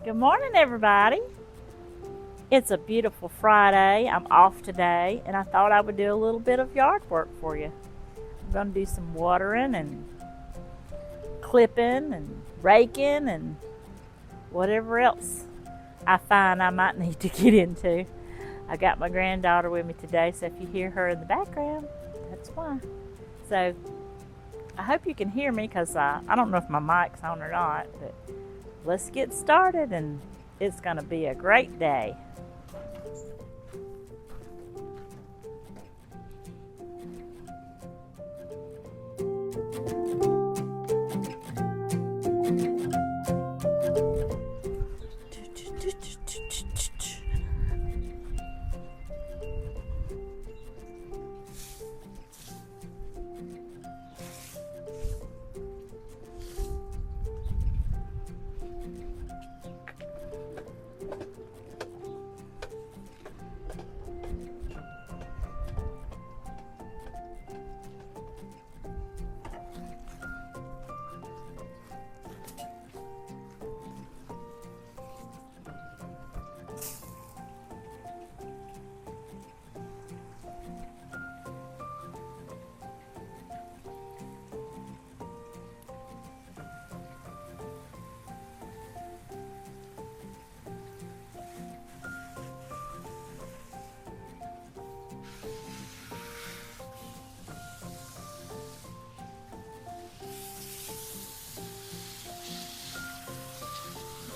Good morning, everybody. It's a beautiful Friday. I'm off today, and I thought I would do a little bit of yard work for you. I'm going to do some watering and clipping and raking and whatever else I find I might need to get into. I got my granddaughter with me today, so if you hear her in the background, that's why. So I hope you can hear me because I don't know if my mic's on or not, but let's get started, and it's going to be a great day.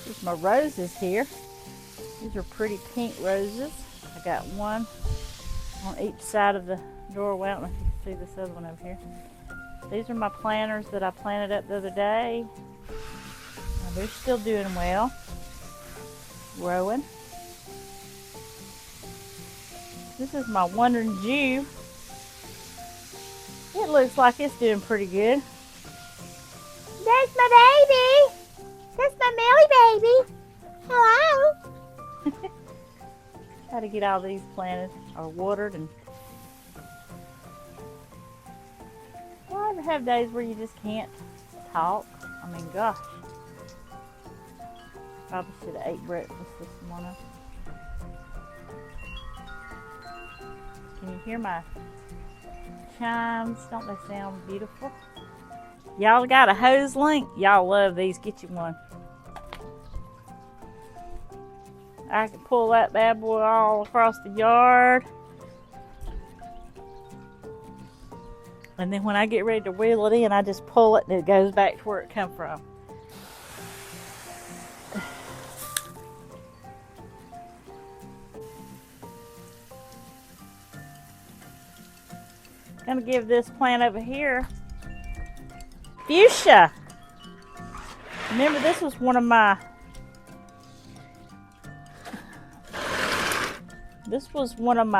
Here's my roses here. These are pretty pink roses. I got one on each side of the doorway. I don't know if you can see this other one over here. These are my planters that I planted up the other day. They're still doing well, growing. This is my Wandering Jew. It looks like it's doing pretty good. There's my baby. That's my Melly baby. Hello. Try to get all these planted or watered, and I ever have days where you just can't talk. I mean, gosh. Probably should have ate breakfast this morning. Can you hear my chimes? Don't they sound beautiful? Y'all got a hose link? Y'all love these. Get you one. I can pull that bad boy all across the yard. And then when I get ready to wheel it in, I just pull it and it goes back to where it come from. Gonna give this plant over here fuchsia. Remember, this was one of my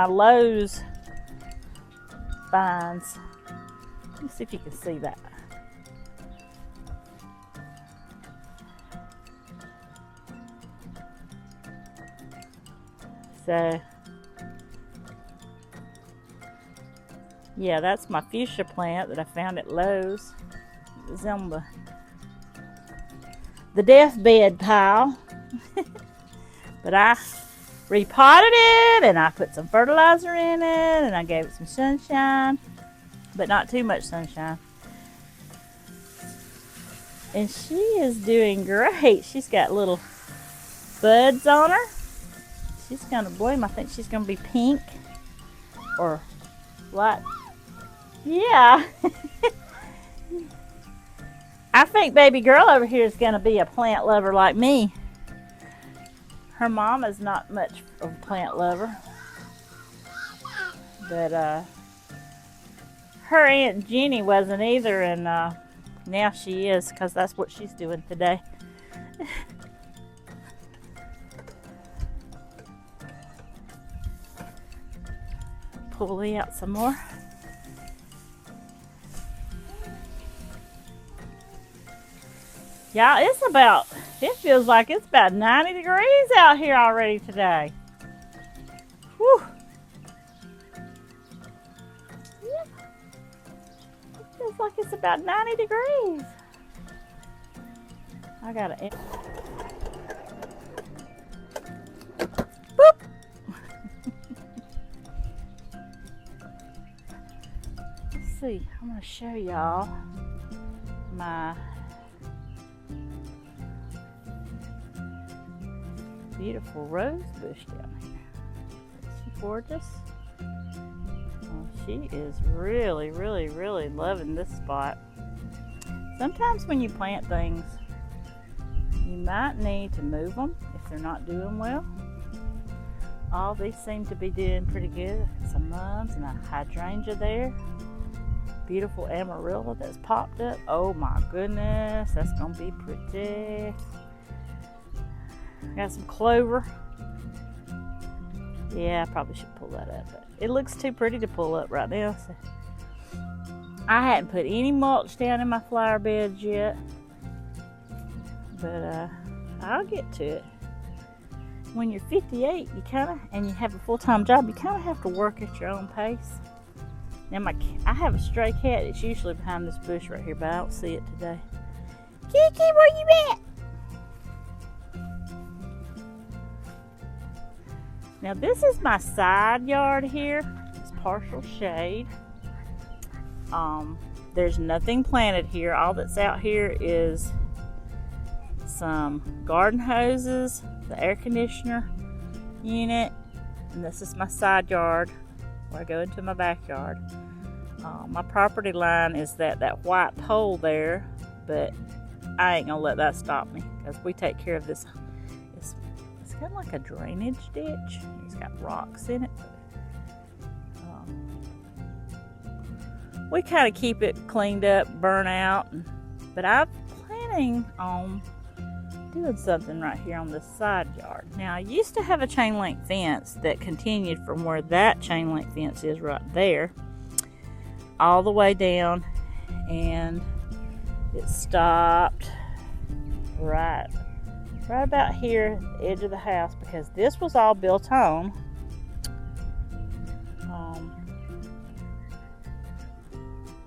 Lowe's finds. Let me see if you can see that. So yeah, that's my fuchsia plant that I found at Lowe's. It was on the deathbed pile. But I repotted it, and I put some fertilizer in it, and I gave it some sunshine, but not too much sunshine. And she is doing great. She's got little buds on her. She's gonna bloom. I think she's gonna be pink or light. Yeah. I think baby girl over here is gonna be a plant lover like me. Her mom is not much of a plant lover, but her Aunt Jenny wasn't either, and now she is, because that's what she's doing today. Pull these out some more. Y'all, it feels like it's about 90 degrees out here already today. Whew. Yeah. It feels like it's about 90 degrees. I gotta. to show y'all my beautiful rose bush down here. Isn't she gorgeous? Well, she is really, really, really loving this spot. Sometimes when you plant things, you might need to move them if they're not doing well. All these seem to be doing pretty good. Some mums and a hydrangea there. Beautiful amarilla that's popped up. Oh my goodness, that's gonna be pretty. Got some clover. Yeah, I probably should pull that up, but it looks too pretty to pull up right now. So I hadn't put any mulch down in my flower beds yet, but I'll get to it. When you're 58, and you have a full-time job, you kind of have to work at your own pace. Now I have a stray cat. It's usually behind this bush right here, but I don't see it today. Kiki, where you at? Now this is my side yard here. It's partial shade. There's nothing planted here. All that's out here is some garden hoses, the air conditioner unit, and this is my side yard where I go into my backyard. My property line is that white pole there, but I ain't gonna let that stop me because we take care of this. It's kind of like a drainage ditch. It's got rocks in it. We kind of keep it cleaned up, burn out, but I'm planning on doing something right here on this side yard. Now I used to have a chain link fence that continued from where that chain link fence is right there all the way down, and it stopped right about here at the edge of the house because this was all built on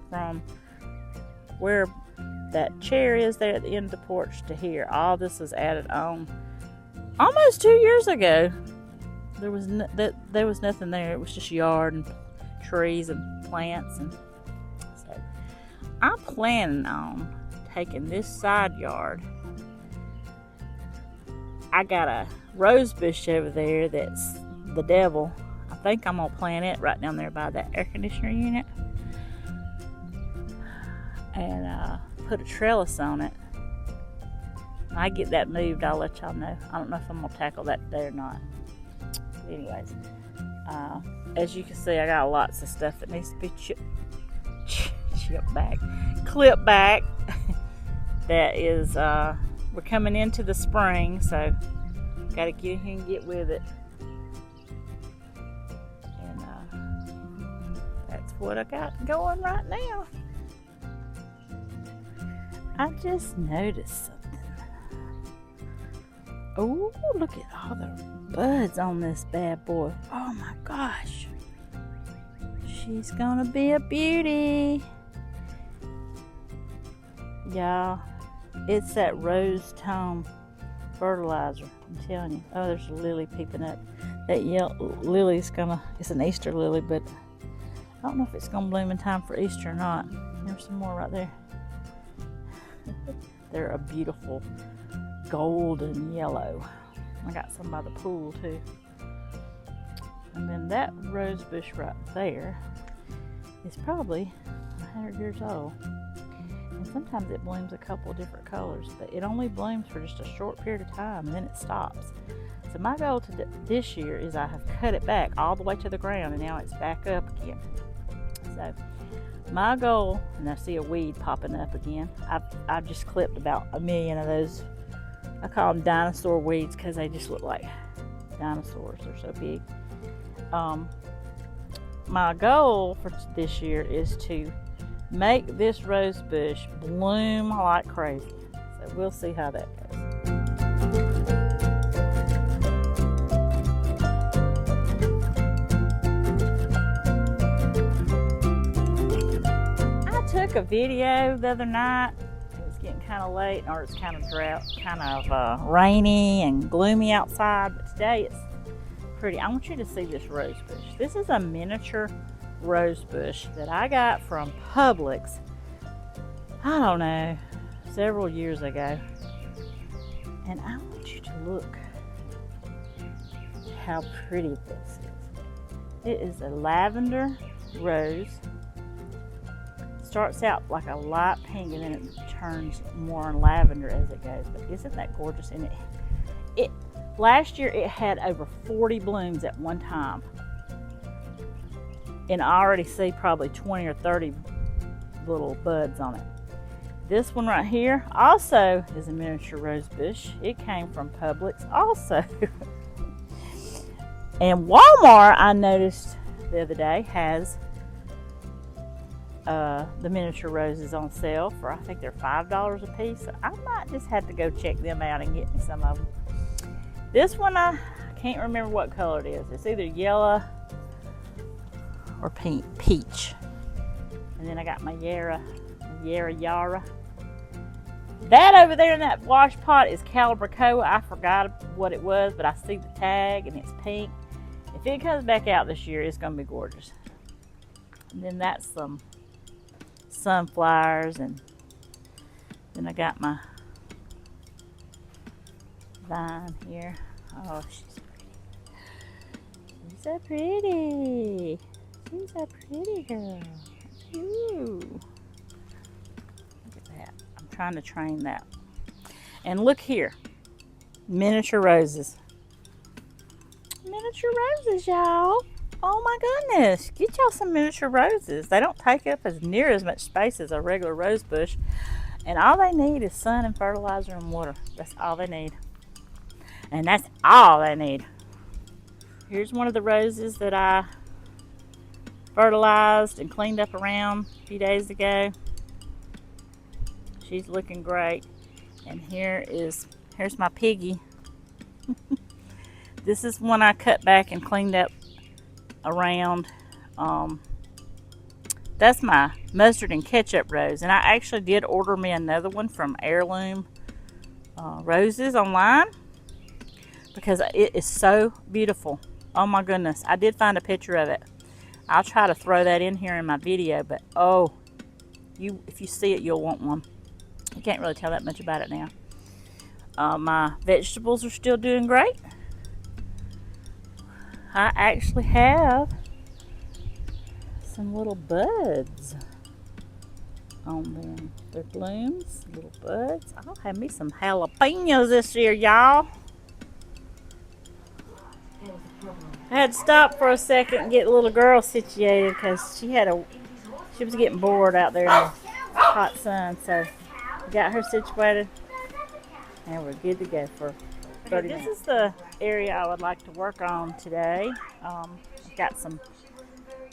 from where that chair is there at the end of the porch to here. All this was added on almost 2 years ago. There was nothing there. It was just yard and trees and plants, and so I'm planning on taking this side yard. I got a rose bush over there that's the devil. I think I'm gonna plant it right down there by that air conditioner unit and put a trellis on it. When I get that moved, I'll let y'all know. I don't know if I'm gonna tackle that today or not. But anyways, as you can see, I got lots of stuff that needs to be clipped back. That is, we're coming into the spring, so gotta get here and get with it. And that's what I got going right now. I just noticed something. Oh, look at all the buds on this bad boy. Oh my gosh. She's gonna be a beauty. Y'all, it's that rose tone fertilizer. I'm telling you. Oh, there's a lily peeping up. That yellow lily's it's an Easter lily, but I don't know if it's gonna bloom in time for Easter or not. There's some more right there. They're a beautiful golden yellow. I got some by the pool too. And then that rose bush right there is probably 100 years old. And sometimes it blooms a couple of different colors, but it only blooms for just a short period of time and then it stops. So my goal this year is I have cut it back all the way to the ground and now it's back up again. So my goal, and I see a weed popping up again. I've just clipped about 1 million of those. I call them dinosaur weeds because they just look like dinosaurs. They're so big. My goal for this year is to make this rose bush bloom like crazy. So we'll see how that goes. Took a video the other night. It was getting kind of late, or it's kind of rainy and gloomy outside, but today it's pretty. I want you to see this rose bush. This is a miniature rose bush that I got from Publix, I don't know, several years ago. And I want you to look how pretty this is. It is a lavender rose. Starts out like a light pink and then it turns more lavender as it goes. But isn't that gorgeous? And it last year it had over 40 blooms at one time. And I already see probably 20 or 30 little buds on it. This one right here also is a miniature rose bush. It came from Publix also. And Walmart, I noticed the other day, has the miniature roses on sale for, I think they're $5 a piece. So I might just have to go check them out and get me some of them. This one, I can't remember what color it is. It's either yellow or pink, peach. And then I got my Yara. That over there in that wash pot is Calibracoa. I forgot what it was, but I see the tag and it's pink. If it comes back out this year, it's going to be gorgeous. And then that's some sunflowers, and then I got my vine here. Oh, she's pretty. She's so pretty. She's a pretty girl. Ooh. Look at that. I'm trying to train that. And look here. Miniature roses. Miniature roses, y'all. Oh my goodness. Get y'all some miniature roses. They don't take up as near as much space as a regular rose bush. And all they need is sun and fertilizer and water. That's all they need. And that's all they need. Here's one of the roses that I fertilized and cleaned up around a few days ago. She's looking great. And here's my piggy. This is one I cut back and cleaned up around. That's my mustard and ketchup rose. And I actually did order me another one from Heirloom Roses online, because it is so beautiful. Oh my goodness. I did find a picture of it. I'll try to throw that in here in my video, but oh, if you see it, you'll want one. You can't really tell that much about it now. My vegetables are still doing great. I actually have some little buds on them. They're blooms, little buds. I'll have me some jalapenos this year, y'all. I had to stop for a second and get the little girl situated because she was getting bored out there in the hot sun. So we got her situated and we're good to go for 30 minutes. This is the area I would like to work on today. I've got some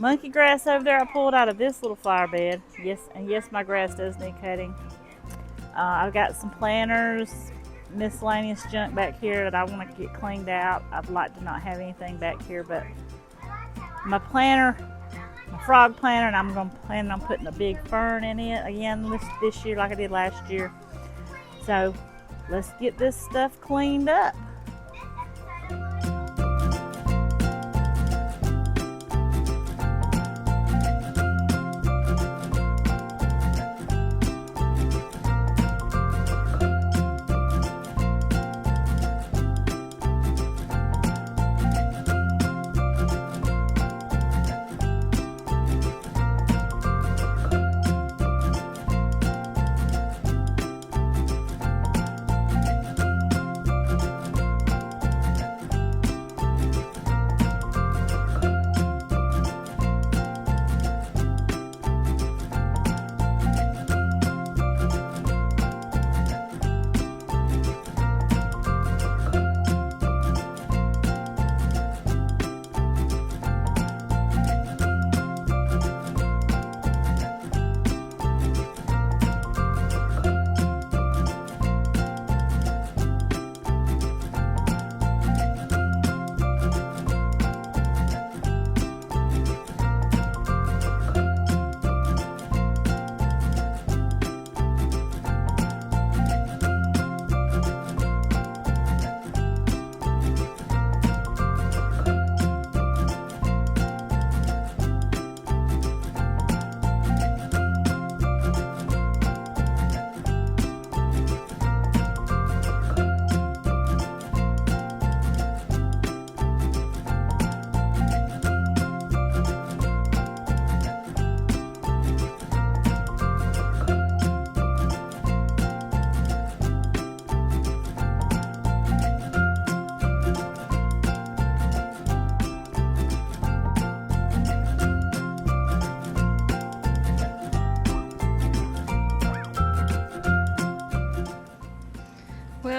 monkey grass over there I pulled out of this little flower bed. Yes, my grass does need cutting. I've got some planters, miscellaneous junk back here that I want to get cleaned out. I'd like to not have anything back here, but my planter, my frog planter, and I'm planning on putting a big fern in it again this year like I did last year. So let's get this stuff cleaned up.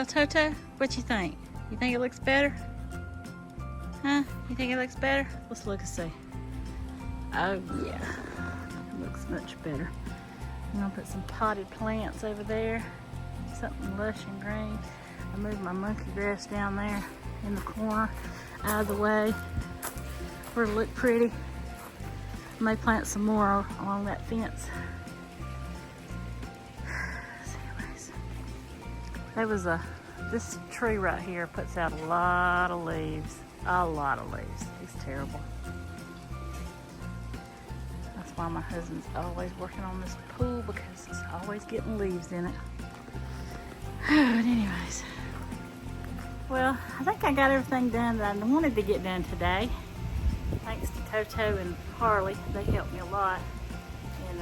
Well, Toto, what you think? You think it looks better? Huh? You think it looks better? Let's look and see. Oh yeah, it looks much better. I'm gonna put some potted plants over there, something lush and green. I moved my monkey grass down there in the corner, out of the way, where it look pretty. I may plant some more along that fence. There was this tree right here puts out a lot of leaves. A lot of leaves. It's terrible. That's why my husband's always working on this pool, because it's always getting leaves in it. But anyways. Well, I think I got everything done that I wanted to get done today. Thanks to Toto and Harley. They helped me a lot. And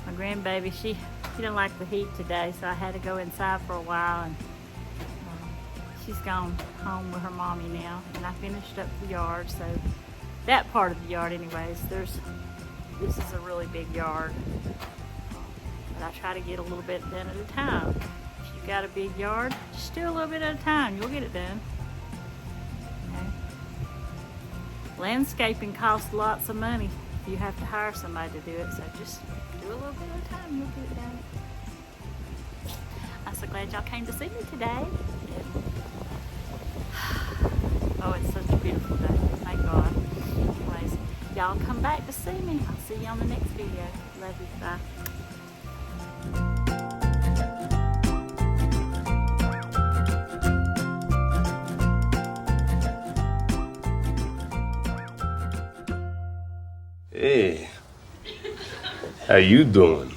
my grandbaby, she didn't like the heat today, so I had to go inside for a while, and she's gone home with her mommy now. And I finished up the yard, so that part of the yard anyways, this is a really big yard. But I try to get a little bit done at a time. If you've got a big yard, just do a little bit at a time, you'll get it done. Okay. Landscaping costs lots of money. You have to hire somebody to do it, so just do a little bit at a time, you'll get it done. I'm so glad y'all came to see me today. Oh, it's such a beautiful day, thank God. Anyways, y'all come back to see me. I'll see you on the next video. Love you, bye. Hey, how you doing?